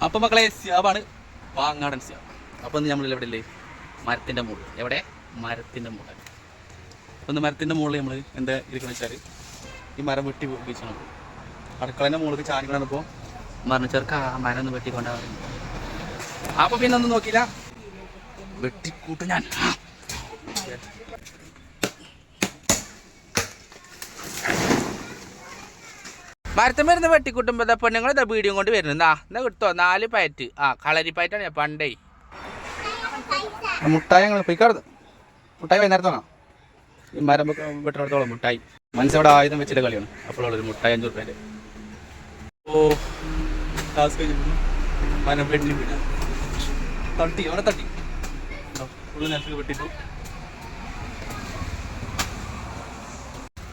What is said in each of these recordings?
അപ്പം മക്കളെ സ്യാബാണ് പാങ്ങാടൻ സ്യാബ്. അപ്പം നമ്മൾ എവിടെ ഇല്ലേ മരത്തിൻ്റെ മുകളിൽ. എവിടെ മരത്തിൻ്റെ മുകളിൽ. അപ്പം മരത്തിൻ്റെ മുകളിൽ നമ്മൾ എന്താ ഇരിക്കുന്നത് വെച്ചാൽ ഈ മരം വെട്ടി ഉപയോഗിച്ചാണ്. അടുക്കളേൻ്റെ മുകളിൽ ചാനികളാണിപ്പോൾ മരണം ചേർക്ക ആ മരം ഒന്ന് വെട്ടിക്കൊണ്ടാണ്. അപ്പം പിന്നെ ഒന്നും നോക്കിയില്ല, വെട്ടിക്കൂട്ടും ഞാൻ. മരത്തമ്മരുന്ന് വെട്ടിക്കൂട്ടുമ്പോൾ പെണ്ണുങ്ങൾ ഇതാ വീഡിയോ കൊണ്ട് വരുന്നു. എന്നാ കിട്ടോ 4 പാറ്റ്. കളരിപ്പായിട്ടാണ് ഞാൻ പണ്ടേ. മുട്ടായി ഞങ്ങൾ പോയിക്കാടുന്നു. മുട്ടായി വൈകുന്നേരത്താണോ ഈ മരം വെട്ടിനടുത്തോളം മുട്ടായി. മനസ്സവിടെ ആയുധം വെച്ചിട്ട് കളിയാണ്. അപ്പോഴൊരു മുട്ടായി 5 റുപ്യേൻ്റെ. ഓ ടാസ്ക് കഴിഞ്ഞിട്ട് മരം വെട്ടി തട്ടി അവിടെ തട്ടി ഫുള്ള് നേരത്തിൽ വെട്ടിട്ടു.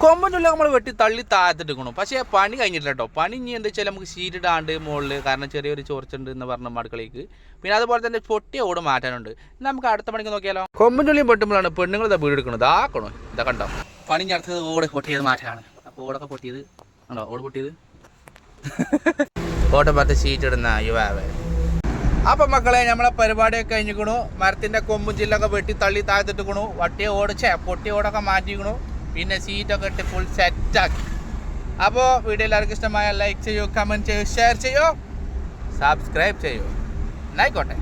കൊമ്പനുള്ള നമ്മൾ വെട്ടി തള്ളി താഴത്തിട്ടിക്കണം. പക്ഷേ പണി കഴിഞ്ഞിട്ടില്ല കേട്ടോ. പണി ഇനി എന്താ വെച്ചാൽ നമുക്ക് ഷീറ്റിടാണ്ട് മുകളിൽ, കാരണം ചെറിയൊരു ചോർച്ചുണ്ട് എന്ന് പറഞ്ഞ അടുക്കളയ്ക്ക്. പിന്നെ അതുപോലെ തന്നെ പൊട്ടിയ ഓട് മാറ്റാനുണ്ട്. നമുക്ക് അടുത്ത പണിക്ക് നോക്കിയാലോ. കൊമ്പുള്ളിയും പൊട്ടുമ്പോഴാണ് പെണ്ണുങ്ങൾ ഇതാ വീട് എടുക്കണം. ഇതാക്കണോ ഇതാ കണ്ടോ. പണി ഇനി അടുത്തത് ഓട് പൊട്ടിയത് മാറ്റാനാണ്. അപ്പോൾ ഓടൊക്കെ പൊട്ടിയത് ആണോ, ഓട് പൊട്ടിയത് ഓട്ടം പത്ത് ഷീറ്റ് ഇടുന്ന യുവാവേ. അപ്പം മക്കളെ നമ്മളെ പരിപാടിയൊക്കെ കഴിഞ്ഞിക്കണു. മരത്തിൻ്റെ കൊമ്പും ചില്ലൊക്കെ വെട്ടി തള്ളി താഴ്ത്തിട്ടിക്കണു. പൊട്ടിയ ഓടൊക്കെ മാറ്റിക്കണു. പിന്നെ സീറ്റൊക്കെ ഇട്ട് ഫുൾ സെറ്റാക്കി. അപ്പോൾ വീഡിയോ എല്ലാവർക്കും ഇഷ്ടമായ ലൈക്ക് ചെയ്യൂ, കമൻറ്റ് ചെയ്യൂ, ഷെയർ ചെയ്യൂ, സബ്സ്ക്രൈബ് ചെയ്യൂ. എന്നായിക്കോട്ടെ.